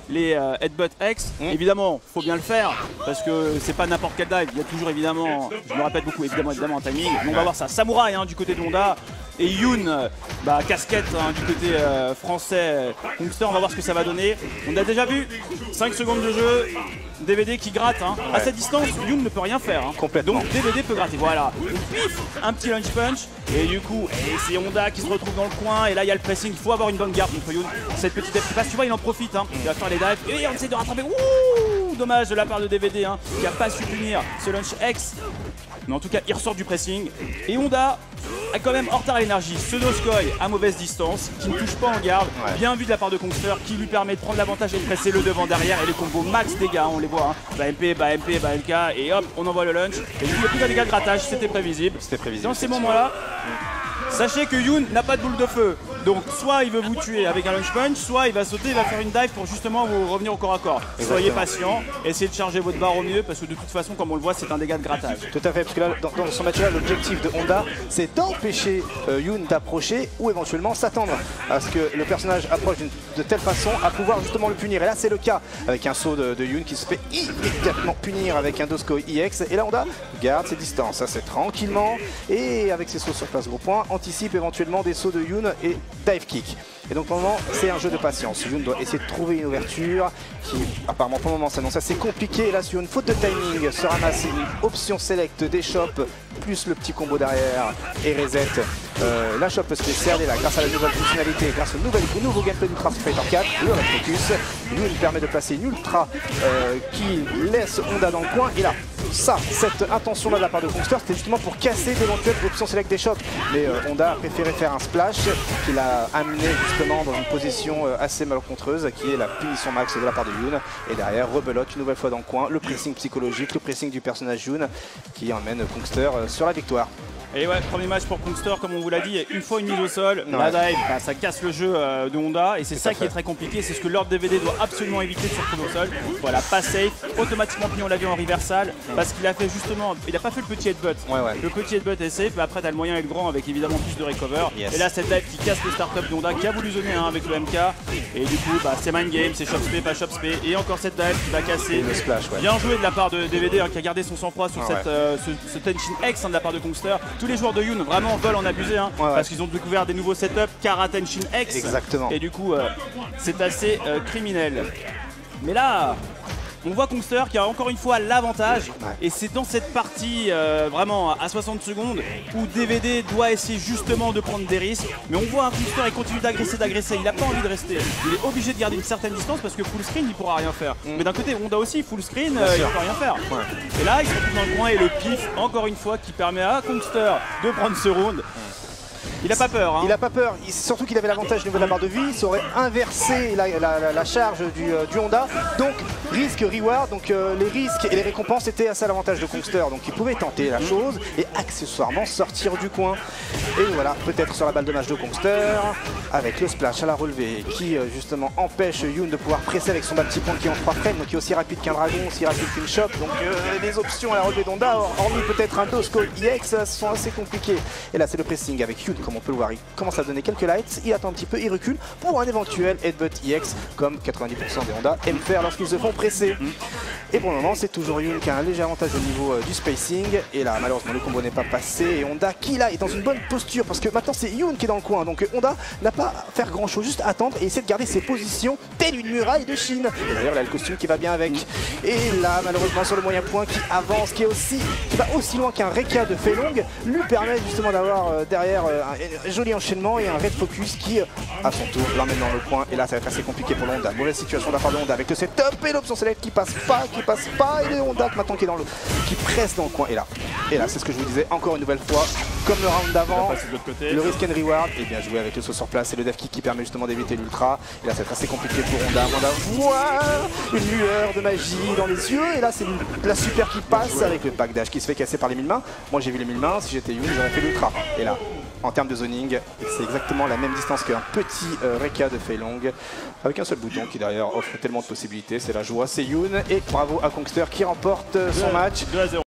les headbutt X. Évidemment, faut bien le faire parce que c'est pas n'importe quel dive. Il y a toujours évidemment, je me répète beaucoup, évidemment un timing. Donc on va voir ça. Samouraï du côté de Honda. Et Yoon, casquette du côté français, Kongster, on va voir ce que ça va donner. On a déjà vu 5 secondes de jeu, DVD qui gratte. À cette distance, Yoon ne peut rien faire. Complètement. Donc DVD peut gratter. Voilà. Donc, pif, un petit lunge punch. Et du coup, c'est Honda qui se retrouve dans le coin. Et là, il y a le pressing. Il faut avoir une bonne garde contre Yoon. Cette petite F qui passe, tu vois, il en profite. Il va faire les dives. Et on essaie de rattraper. Ouh, dommage de la part de DVD qui n'a pas su punir ce lunge X. Mais en tout cas, il ressort du pressing. Et Honda a quand même en retard à l'énergie. Ce Doskoi à mauvaise distance, qui ne touche pas en garde. Bien vu de la part de Kongster, qui lui permet de prendre l'avantage et de presser le devant derrière. Et les combos max dégâts, on les voit. MP, MP, MK. Et hop, on envoie le lunch. Et du coup, il n'y a plus de dégâts de grattage. C'était prévisible. Dans ces moments-là, sachez que Yoon n'a pas de boule de feu. Donc soit il veut vous tuer avec un lunge punch, soit il va sauter, il va faire une dive pour justement vous revenir au corps à corps. Soyez patient, essayez de charger votre barre au mieux parce que de toute façon, comme on le voit, c'est un dégât de grattage. Tout à fait, parce que là, dans ce match-là, l'objectif de Honda, c'est d'empêcher Yoon d'approcher ou éventuellement s'attendre à ce que le personnage approche de telle façon à pouvoir justement le punir. Et là, c'est le cas avec un saut de Yoon qui se fait immédiatement punir avec un Doskoi EX. Et là, Honda garde ses distances assez tranquillement et avec ses sauts sur place gros point, anticipe éventuellement des sauts de Yoon et dive kick. Et donc pour le moment, c'est un jeu de patience. Yoon doit essayer de trouver une ouverture qui apparemment pour le moment s'annonce assez compliqué. Et là, sur une faute de timing, se ramasse une option select des shops plus le petit combo derrière et reset. La shop spéciale et là, grâce à la nouvelle fonctionnalité, grâce au nouveau gameplay d'Ultra Street Fighter 4, le Red Focus, Yoon permet de placer une ultra qui laisse Honda dans le coin. Et là, cette intention-là de la part de Kongster, c'était justement pour casser d'éventuelles options select des shops. Mais Honda a préféré faire un splash qui l'a amené justement dans une position assez malencontreuse, qui est la punition max de la part de Yoon. Et derrière, rebelote une nouvelle fois dans le coin, le pressing psychologique, le pressing du personnage Yoon qui emmène Kongster sur la victoire. Et ouais, premier match pour Kongster, comme on vous l'a dit, une fois une mise au sol, la dive, ça casse le jeu de Honda et c'est ça qui est très compliqué, c'est ce que Lord DVD doit absolument éviter de se retrouver au sol. Voilà, pas safe, automatiquement puni, on l'a vu en reversal, parce qu'il a fait justement, il n'a pas fait le petit headbutt. Le petit headbutt est safe, mais après t'as le moyen et le grand avec évidemment plus de recover. Et là cette dive qui casse le startup de Honda qui a voulu zoner avec le MK. Et du coup, c'est mind game, c'est shop spé, pas shop spé. Et encore cette dive qui va casser. Le splash, bien joué de la part de DVD qui a gardé son sang-froid sur ce Tenshin X de la part de Kongster. Tous les joueurs de Yoon vraiment veulent en abuser parce qu'ils ont découvert des nouveaux setups, Kara Tenshin X. Exactement. Et du coup, c'est assez criminel. Mais là, on voit Kongster qui a encore une fois l'avantage et c'est dans cette partie vraiment à 60 secondes où DVD doit essayer justement de prendre des risques. Mais on voit un Kongster, il continue d'agresser, il n'a pas envie de rester. Il est obligé de garder une certaine distance parce que full screen il pourra rien faire. Mais d'un côté Honda aussi, full screen, il ne peut rien faire. Et là il se retrouve dans le coin et le pif encore une fois qui permet à Kongster de prendre ce round. Il n'a pas peur. Il n'a pas peur, surtout qu'il avait l'avantage au niveau de la barre de vie, ça aurait inversé la charge du Honda. Donc risque, reward, donc les risques et les récompenses étaient assez à l'avantage de Kongster. Donc il pouvait tenter la chose et accessoirement sortir du coin. Et voilà, peut-être sur la balle de match de Kongster, avec le splash à la relevée qui justement empêche Yoon de pouvoir presser avec son bas petit point qui est en 3 frames, donc qui est aussi rapide qu'un dragon, aussi rapide qu'une shop. Donc les options à la relevée d'Honda, hormis peut-être un Doskoi EX, sont assez compliquées. Et là c'est le pressing avec Yoon, comme on peut le voir, il commence à donner quelques lights, il attend un petit peu, il recule pour un éventuel headbutt EX, comme 90% des Honda aiment faire lorsqu'ils se font presser. Et pour le moment, c'est toujours Yoon qui a un léger avantage au niveau du spacing. Et là, malheureusement, le combo n'est pas passé. Et Honda qui là est dans une bonne posture parce que maintenant c'est Yoon qui est dans le coin. Donc Honda n'a pas à faire grand chose, juste attendre et essayer de garder ses positions telle une muraille de Chine. Et d'ailleurs, là, le costume qui va bien avec. Et là, malheureusement, sur le moyen point qui avance, qui va aussi loin qu'un Reka de Fei Long, lui permet justement d'avoir derrière un joli enchaînement et un Red Focus qui, à son tour, l'emmène dans le coin. Et là, ça va être assez compliqué pour le Honda. Mauvaise situation de la part de Honda avec le setup et l'option select qui passe pas. Et le Honda maintenant qui presse dans le coin. Et là, c'est ce que je vous disais encore une nouvelle fois, comme le round d'avant, le risk and reward est bien joué avec le saut sur place et le dev kick qui permet justement d'éviter l'ultra. Et là, c'est assez compliqué pour Honda. Honda voit une lueur de magie dans les yeux. Et là, c'est la super qui passe avec le pack dash qui se fait casser par les 1000 mains. Moi, j'ai vu les 1000 mains. Si j'étais Yoon, j'aurais fait l'ultra. Et là, en termes de zoning, c'est exactement la même distance qu'un petit Reka de Fei Long avec un seul bouton qui derrière offre tellement de possibilités. C'est la joie, c'est Yoon et bravo à Kongster qui remporte son match. 2-0.